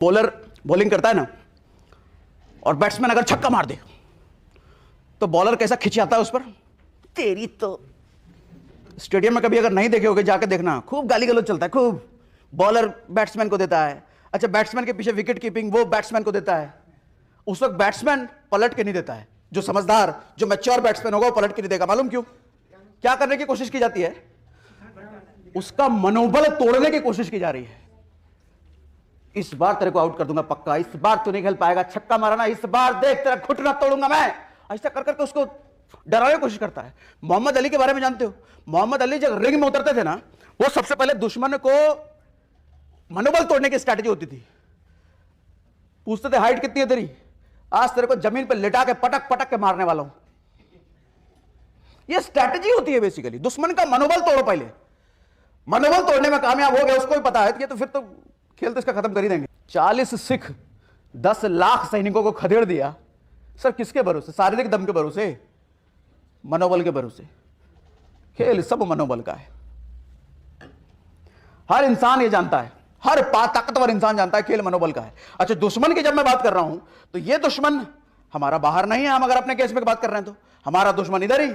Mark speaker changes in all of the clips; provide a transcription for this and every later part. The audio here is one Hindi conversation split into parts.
Speaker 1: बॉलर बॉलिंग करता है ना और बैट्समैन अगर छक्का मार दे तो बॉलर कैसा खिंचाता है उस पर, तेरी तो। स्टेडियम में कभी अगर नहीं देखे होगे जाकर देखना, खूब गाली गलौज चलता है, खूब। बॉलर बैट्समैन को देता है, अच्छा बैट्समैन के पीछे विकेट कीपिंग वो बैट्समैन को देता है। उस वक्त बैट्समैन पलट के नहीं देता है, जो समझदार जो मैच्योर बैट्समैन होगा वो पलट के नहीं देगा। मालूम क्यों? क्या करने की कोशिश की जाती है? उसका मनोबल तोड़ने की कोशिश की जा रही है। इस बार तेरे को आउट कर दूंगा पक्का, इस बार तू नहीं खेल पाएगा, छक्का मारा ना, इस बार देख तेरा घुटना तोड़ूंगा मैं। ऐसा कर करके उसको डराने की कोशिश करता है। मोहम्मद अली के बारे में जानते हो? मोहम्मद अली जब रिंग में उतरते थे ना, वो सबसे पहले दुश्मन को मनोबल तोड़ने की स्ट्रैटेजी होती थी। पूछते थे हाइट कितनी है तेरी, आज तेरे को जमीन पर लिटा के पटक पटक के मारने वाला हूं। ये स्ट्रैटेजी होती है बेसिकली। दुश्मन का मनोबल तोड़ो पहले। मनोबल तोड़ने में कामयाब हो गया, उसको भी पता है कि तो फिर तो खेल तो इसका खत्म कर ही देंगे। 40 सिख 10 लाख सैनिकों को खदेड़ दिया सर, किसके भरोसे? शारीरिक दम के भरोसे, मनोबल के भरोसे। खेल सब मनोबल का है। हर इंसान ये जानता है, हर ताकतवर इंसान जानता है खेल मनोबल का है। अच्छा, दुश्मन की जब मैं बात कर रहा हूं तो ये दुश्मन हमारा बाहर नहीं है। हम अगर अपने केस में बात कर रहे हैं तो हमारा दुश्मन इधर ही।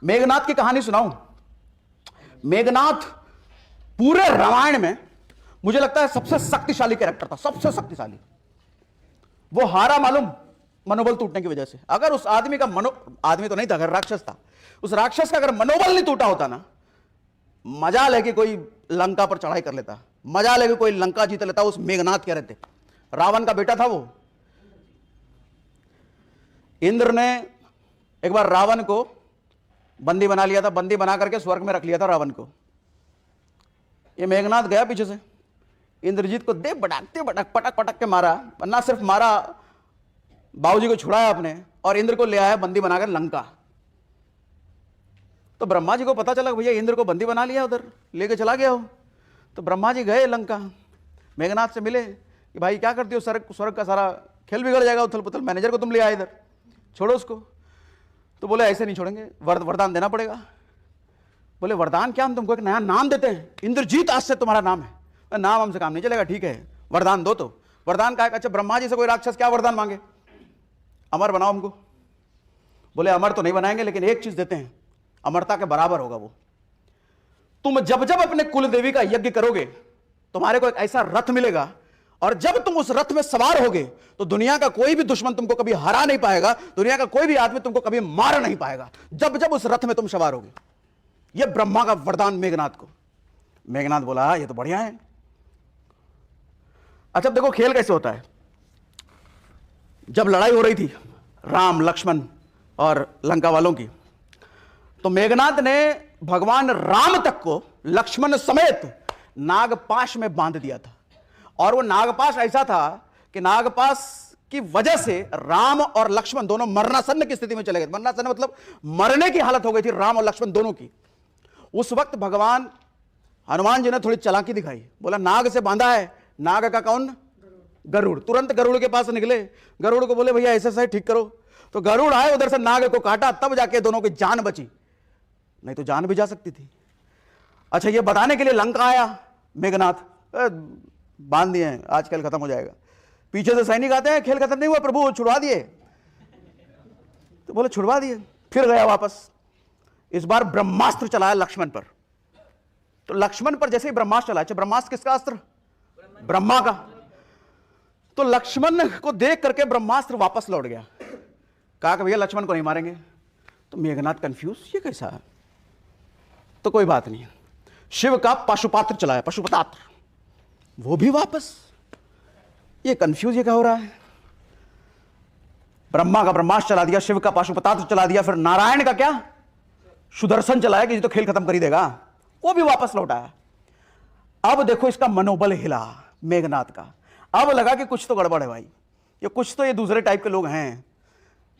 Speaker 1: मेघनाथ की कहानी सुनाऊं? मेघनाथ पूरे रामायण में मुझे लगता है सबसे शक्तिशाली कैरेक्टर था, सबसे शक्तिशाली। वो हारा मालूम मनोबल टूटने की वजह से। अगर उस आदमी का आदमी तो नहीं था, अगर राक्षस था, उस राक्षस का अगर मनोबल नहीं टूटा होता ना, मजाल है कि कोई लंका पर चढ़ाई कर लेता, मजाल है कि कोई लंका जीत लेता। उस मेघनाथ कह रहे थे, रावण का बेटा था वो। इंद्र ने एक बार रावण को बंदी बना लिया था, बंदी बना करके स्वर्ग में रख लिया था रावण को। ये मेघनाथ गया पीछे से, इंद्रजीत को दे बटाकते बटक पटक पटक के मारा। ना सिर्फ मारा, बाबूजी को छुड़ाया अपने और इंद्र को ले आया बंदी बनाकर लंका। तो ब्रह्मा जी को पता चला भैया इंद्र को बंदी बना लिया, उधर लेके चला गया हो। तो ब्रह्मा जी गए लंका, मेघनाथ से मिले कि भाई क्या करते हो, स्वर्ग का सारा खेल बिगड़ जाएगा, उथल पुथल, मैनेजर को तुम ले आए इधर, छोड़ो उसको। तो बोले ऐसे नहीं छोड़ेंगे, वरदान देना पड़ेगा। बोले वरदान क्या? हम तुमको एक नया नाम देते हैं, इंद्रजीत आज से तुम्हारा नाम है। नाम हमसे काम नहीं चलेगा, ठीक है वरदान दो। तो वरदान का? अच्छा ब्रह्मा जी से कोई राक्षस क्या वरदान मांगे? अमर बनाओ हमको। बोले अमर तो नहीं बनाएंगे, लेकिन एक चीज देते हैं, अमरता के बराबर होगा वो। तुम जब जब अपने कुल देवी का यज्ञ करोगे तुम्हारे को एक ऐसा रथ मिलेगा, और जब तुम उस रथ में सवार होगे तो दुनिया का कोई भी दुश्मन तुमको कभी हरा नहीं पाएगा, दुनिया का कोई भी आदमी तुमको कभी मार नहीं पाएगा, जब जब उस रथ में तुम सवार होगे। यह ब्रह्मा का वरदान मेघनाथ को। मेघनाथ बोला ये तो बढ़िया है। अच्छा देखो खेल कैसे होता है। जब लड़ाई हो रही थी राम लक्ष्मण और लंका वालों की, तो मेघनाथ ने भगवान राम तक को लक्ष्मण समेत नागपाश में बांध दिया था। और वो नागपाश ऐसा था कि नागपाश की वजह से राम और लक्ष्मण दोनों मरणासन्न की स्थिति में चले गए। मरणासन्न मतलब मरने की हालत हो गई थी राम और लक्ष्मण दोनों की। उस वक्त भगवान हनुमान जी ने थोड़ी चालाकी दिखाई, बोला नाग से बांधा है। नाग का कौन? गरुड़। तुरंत गरुड़ के पास निकले, गरुड़ को बोले भैया ऐसे ऐसे ठीक करो। तो गरुड़ आए, उधर से नाग को काटा, तब जाके दोनों की जान बची, नहीं तो जान भी जा सकती थी। अच्छा ये बताने के लिए लंका आया मेघनाथ, बांध दिए हैं, आज खेल खत्म हो जाएगा। पीछे से सैनिक आते हैं, खेल खत्म नहीं हुआ प्रभु, छुड़वा दिए। तो बोले छुड़वा दिए, फिर गया वापस। इस बार ब्रह्मास्त्र चलाया लक्ष्मण पर। तो लक्ष्मण पर जैसे ही ब्रह्मास्त्र चला, अच्छा ब्रह्मास्त्र किसका अस्त्र? ब्रह्मा का। तो लक्ष्मण को देख करके ब्रह्मास्त्र वापस लौट गया। कहा कि भैया लक्ष्मण को नहीं मारेंगे। तो मेघनाथ कंफ्यूज, ये कैसा है? तो कोई बात नहीं, शिव का पाशुपात्र चलाया, पशुपतास्त्र, वो भी वापस। ये कंफ्यूज, ये क्या हो रहा है? ब्रह्मा का ब्रह्मास्त्र चला दिया, शिव का पाशुपतास्त्र चला दिया, फिर नारायण का क्या? सुदर्शन चलाया कि ये तो खेल खत्म कर ही देगा, वो भी वापस लौट आया। अब देखो इसका मनोबल हिला मेघनाथ का। अब लगा कि कुछ तो गड़बड़ है भाई, ये कुछ तो ये दूसरे टाइप के लोग हैं।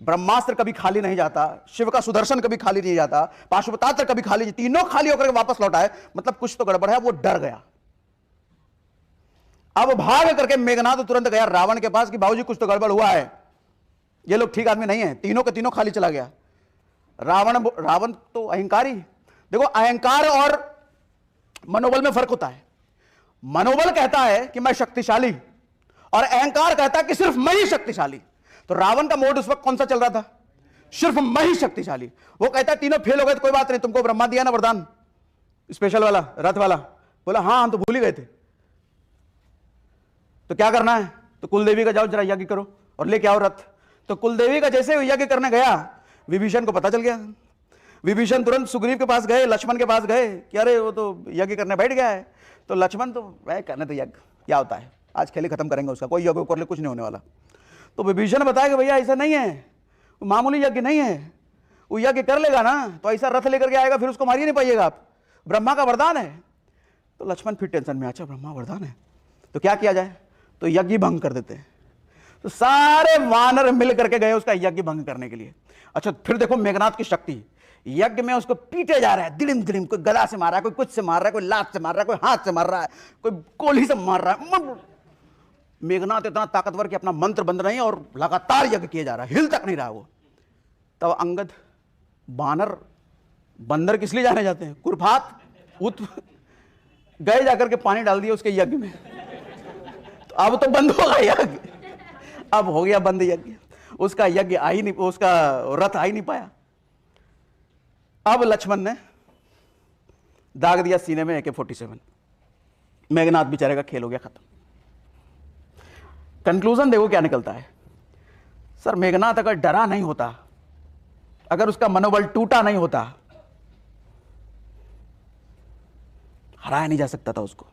Speaker 1: ब्रह्मास्त्र कभी खाली नहीं जाता, शिव का सुदर्शन कभी खाली नहीं जाता, पाशुपतास्त्र कभी खाली, तीनों खाली होकर वापस लौटा है, मतलब कुछ तो गड़बड़ है। वो डर गया। अब भाग करके मेघनाथ तुरंत गया रावण के पास कि बाबूजी कुछ तो गड़बड़ हुआ है, ये लोग ठीक आदमी नहीं है। तीनों के तीनों खाली चला गया। रावण तो अहंकारी। देखो अहंकार और मनोबल में फर्क होता है। मनोबल कहता है कि मैं शक्तिशाली, और अहंकार कहता है कि सिर्फ मैं ही शक्तिशाली। तो रावण का मोड उस वक्त कौन सा चल रहा था? सिर्फ मैं ही शक्तिशाली। वो कहता है तीनों फेल हो गए तो कोई बात नहीं, तुमको ब्रह्मा दिया ना वरदान, स्पेशल वाला, रथ वाला। बोला हाँ हम तो भूल ही गए थे। तो क्या करना है? तो कुलदेवी का जाओ जरा यज्ञ करो और लेके आओ रथ। तो कुलदेवी का जैसे यज्ञ करने गया, विभीषण को पता चल गया। विभीषण तुरंत सुग्रीव के पास गए, लक्ष्मण के पास गए कि अरे वो तो यज्ञ करने बैठ गया है। तो लक्ष्मण तो वह करने तो यज्ञ क्या होता है, आज खेले खत्म करेंगे उसका, कोई यज्ञ कर ले कुछ नहीं होने वाला। तो विभीषण बताया कि भैया ऐसा नहीं है, वो मामूली यज्ञ नहीं है, वो यज्ञ कर लेगा ना तो ऐसा रथ लेकर के आएगा, फिर उसको मार ही नहीं पाइएगा आप, ब्रह्मा का वरदान है। तो लक्ष्मण फिर टेंशन में, अच्छा ब्रह्मा वरदान है तो क्या किया जाए? तो यज्ञ भंग कर देते हैं। तो सारे वानर मिल करके गए उसका यज्ञ भंग करने के लिए। अच्छा फिर देखो मेघनाथ की शक्ति, यज्ञ में उसको पीटे जा रहा है, दिलिम दिलिम, कोई गदा से मार रहा है, कोई कुछ से मार रहा है, कोई लात से मार रहा है, कोई हाथ से मार रहा है, कोई कोल्ही से मार रहा है। मेघनाथ इतना ताकतवर कि अपना मंत्र बंद नहीं और लगातार यज्ञ किया जा रहा है, हिल तक नहीं रहा वो। तब अंगद, बानर बंदर किस लिए जाने जाते हैं, कुरफात उत गए जाकर के पानी डाल दिया उसके यज्ञ में। तो अब तो बंद होगा यज्ञ, अब हो गया बंद यज्ञ, उसका यज्ञ आ ही नहीं, उसका रथ आ ही नहीं पाया। अब लक्ष्मण ने दाग दिया सीने में AK-47, मेघनाथ बेचारे का खेल हो गया खत्म। कंक्लूजन देखो क्या निकलता है। सर मेघनाथ अगर डरा नहीं होता, अगर उसका मनोबल टूटा नहीं होता, हराया नहीं जा सकता था उसको।